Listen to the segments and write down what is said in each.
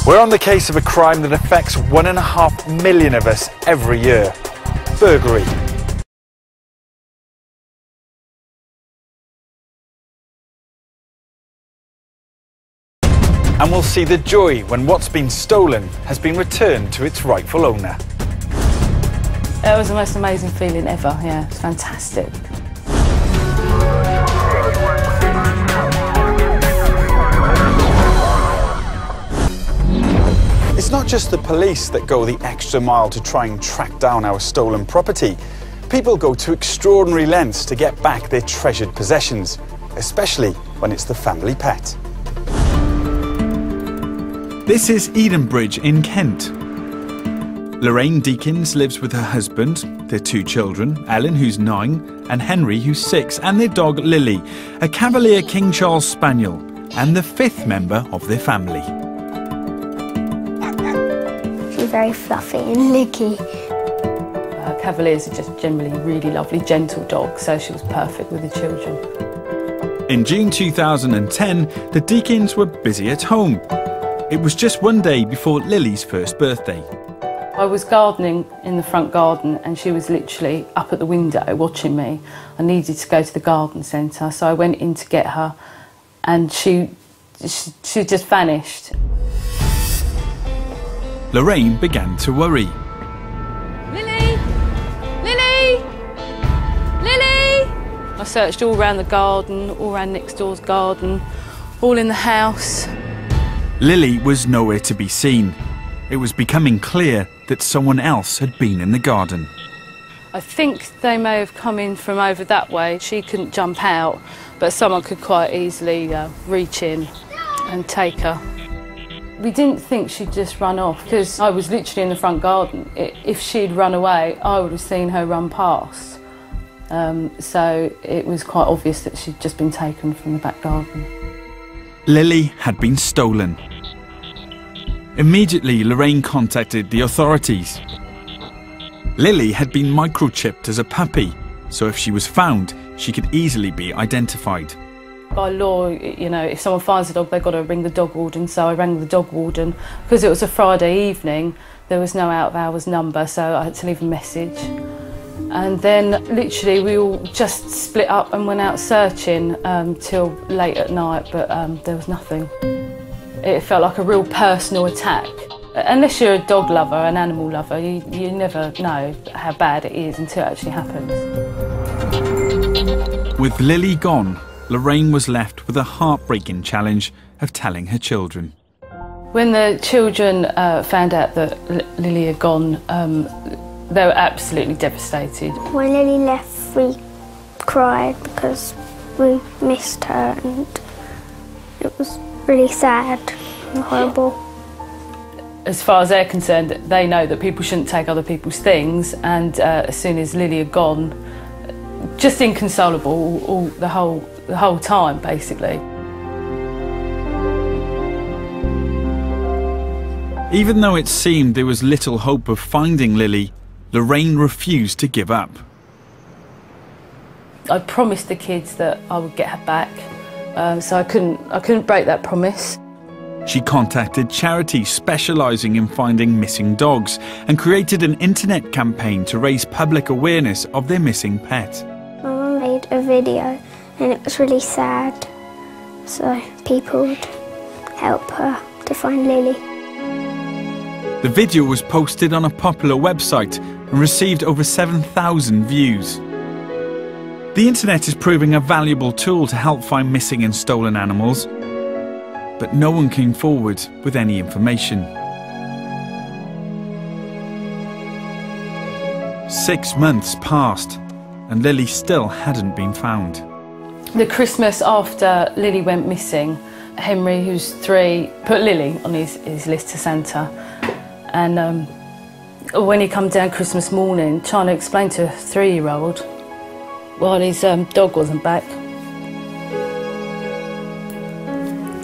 We're on the case of a crime that affects 1.5 million of us every year. Burglary. And we'll see the joy when what's been stolen has been returned to its rightful owner. It was the most amazing feeling ever, yeah, it's fantastic. It's not just the police that go the extra mile to try and track down our stolen property. People go to extraordinary lengths to get back their treasured possessions, especially when it's the family pet. This is Edenbridge in Kent. Lorraine Deakins lives with her husband, their 2 children, Ellen, who's 9, and Henry, who's 6, and their dog Lily, a Cavalier King Charles Spaniel, and the 5th member of their family. She's very fluffy and licky. Cavaliers are just generally really lovely, gentle dogs, so she was perfect with the children. In June 2010, the Deakins were busy at home. It was just one day before Lily's first birthday. I was gardening in the front garden and she was literally up at the window watching me. I needed to go to the garden centre, so I went in to get her and she just vanished. Lorraine began to worry. Lily! Lily! Lily! I searched all around the garden, all around next door's garden, all in the house. Lily was nowhere to be seen. It was becoming clear that someone else had been in the garden. I think they may have come in from over that way. She couldn't jump out, but someone could quite easily reach in and take her. We didn't think she'd just run off because I was literally in the front garden. If she'd run away, I would have seen her run past. So it was quite obvious that she'd just been taken from the back garden. Lily had been stolen. Immediately, Lorraine contacted the authorities. Lily had been microchipped as a puppy, so if she was found, she could easily be identified. By law, you know, if someone finds a dog, they've got to ring the dog warden, so I rang the dog warden. Because it was a Friday evening, there was no out-of-hours number, so I had to leave a message. And then, literally, we all just split up and went out searching till late at night, but there was nothing. It felt like a real personal attack. Unless you're a dog lover, an animal lover, you never know how bad it is until it actually happens. With Lily gone, Lorraine was left with a heartbreaking challenge of telling her children. When the children found out that Lily had gone, they were absolutely devastated. When Lily left, we cried because we missed her and it was really sad and horrible. As far as they're concerned, they know that people shouldn't take other people's things, and as soon as Lily had gone, just inconsolable the whole time, basically. Even though it seemed there was little hope of finding Lily, Lorraine refused to give up. I promised the kids that I would get her back, so I couldn't break that promise. She contacted charities specialising in finding missing dogs and created an internet campaign to raise public awareness of their missing pet. My mum made a video and it was really sad, so people would help her to find Lily. The video was posted on a popular website and received over 7,000 views. The internet is proving a valuable tool to help find missing and stolen animals, but no one came forward with any information. 6 months passed and Lily still hadn't been found. The Christmas after Lily went missing, Henry, who's 3, put Lily on his list to Santa. And when he come down Christmas morning, trying to explain to a 3-year-old why his dog wasn't back.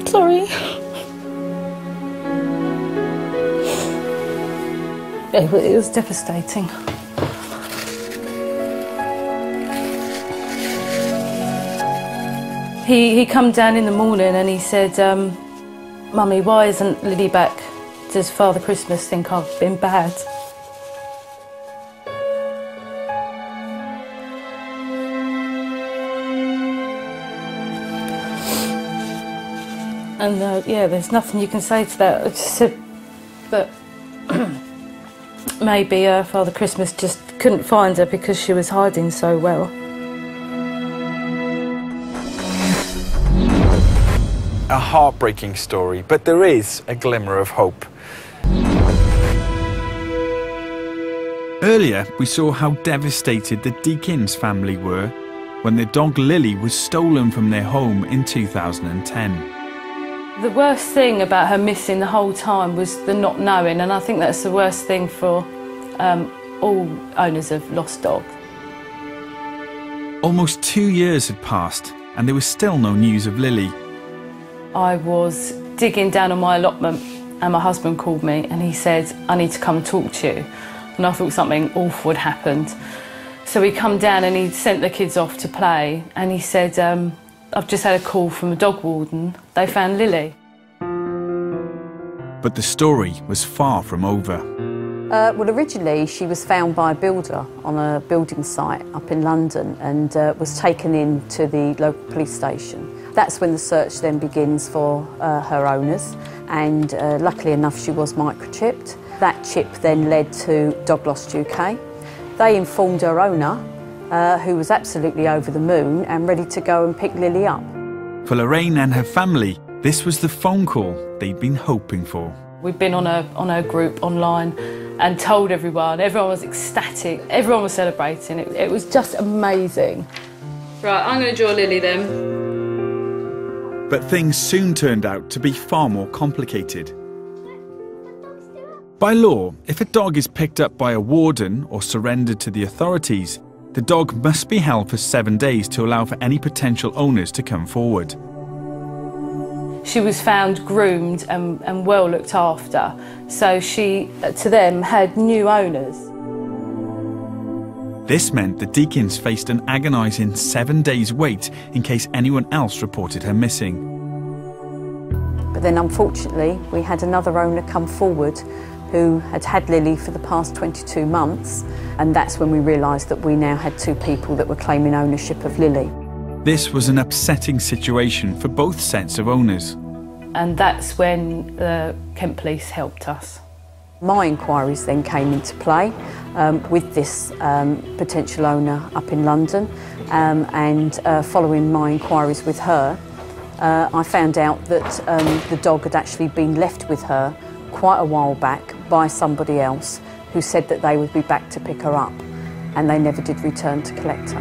Sorry. It was devastating. He come down in the morning and he said, "Mummy, why isn't Lily back does Father Christmas think I've been bad? And yeah, there's nothing you can say to that. I just said that maybe Father Christmas just couldn't find her because she was hiding so well. A heartbreaking story, but there is a glimmer of hope. Earlier, we saw how devastated the Deakins family were when their dog Lily was stolen from their home in 2010. The worst thing about her missing the whole time was the not knowing, and I think that's the worst thing for all owners of lost dogs. Almost 2 years had passed and there was still no news of Lily. I was digging down on my allotment and my husband called me and he said, I need to come and talk to you. And I thought something awful had happened. So he come down and he sent the kids off to play and he said, I've just had a call from a dog warden. They found Lily. But the story was far from over. Well, originally she was found by a builder on a building site up in London and was taken in to the local police station. That's when the search then begins for her owners, and luckily enough she was microchipped. That chip then led to Dog Lost UK. They informed her owner, who was absolutely over the moon and ready to go and pick Lily up. For Lorraine and her family, this was the phone call they'd been hoping for. We'd been on a group online and told everyone. Everyone was ecstatic. Everyone was celebrating. It was just amazing. Right, I'm going to draw Lily then. But things soon turned out to be far more complicated. By law, if a dog is picked up by a warden or surrendered to the authorities, the dog must be held for 7 days to allow for any potential owners to come forward. She was found groomed and well looked after, so she, to them, had new owners. This meant the Deakins faced an agonising 7 days wait in case anyone else reported her missing. But then unfortunately we had another owner come forward who had had Lily for the past 22 months, and that's when we realised that we now had 2 people that were claiming ownership of Lily. This was an upsetting situation for both sets of owners. And that's when the Kent Police helped us. My inquiries then came into play with this potential owner up in London, and following my inquiries with her, I found out that the dog had actually been left with her quite a while back by somebody else who said that they would be back to pick her up, and they never did return to collect her.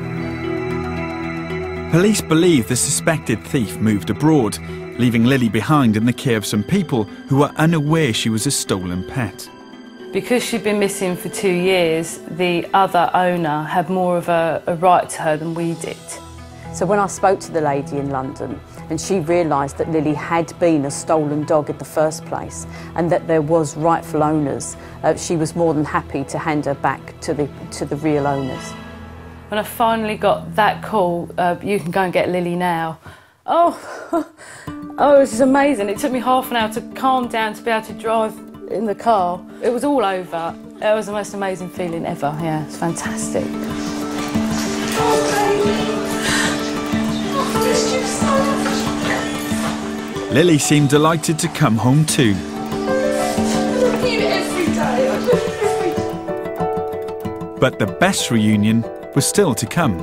Police believe the suspected thief moved abroad, leaving Lily behind in the care of some people who were unaware she was a stolen pet. Because she'd been missing for 2 years, the other owner had more of a right to her than we did. So when I spoke to the lady in London, and she realised that Lily had been a stolen dog in the first place and that there was rightful owners, she was more than happy to hand her back to the real owners. When I finally got that call, you can go and get Lily now. Oh, it was just amazing. It took me half an hour to calm down to be able to drive in the car. It was all over. It was the most amazing feeling ever. Yeah, it's fantastic. Lily seemed delighted to come home too. But the best reunion was still to come.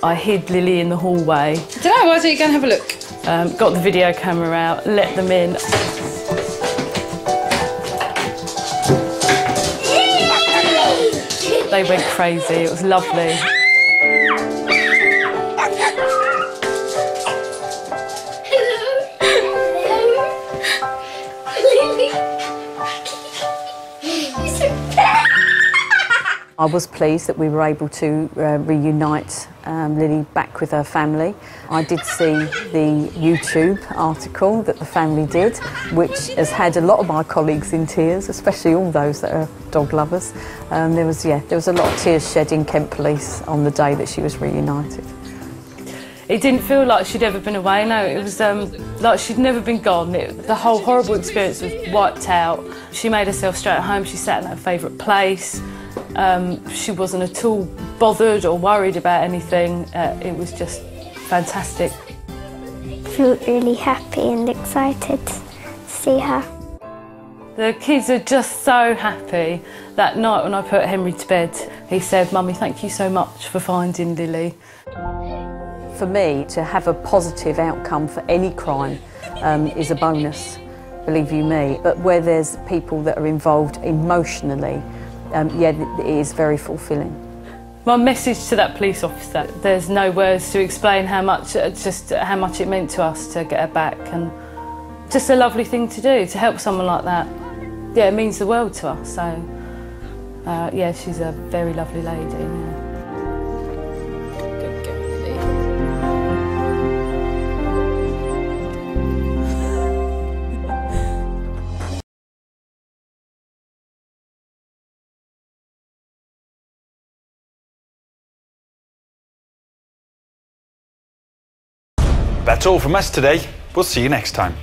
I hid Lily in the hallway. I don't know, why don't you go and have a look? Got the video camera out, let them in. They went crazy, it was lovely. I was pleased that we were able to reunite Lily back with her family. I did see the YouTube article that the family did, which has had a lot of my colleagues in tears, especially all those that are dog lovers. There was a lot of tears shed in Kent Police on the day that she was reunited. It didn't feel like she'd ever been away, no, it was like she'd never been gone. The whole horrible experience was wiped out. She made herself straight at home, she sat in her favourite place. She wasn't at all bothered or worried about anything. It was just fantastic. I feel really happy and excited to see her. The kids are just so happy. That night when I put Henry to bed, he said, "Mummy, thank you so much for finding Lily." For me, to have a positive outcome for any crime is a bonus, believe you me. But where there's people that are involved emotionally, yeah, it is very fulfilling. My message to that police officer, there's no words to explain how much it meant to us to get her back, and just a lovely thing to do, to help someone like that. Yeah, it means the world to us, so yeah, she's a very lovely lady. Yeah. Good girl, Lily. That's all from us today. We'll see you next time.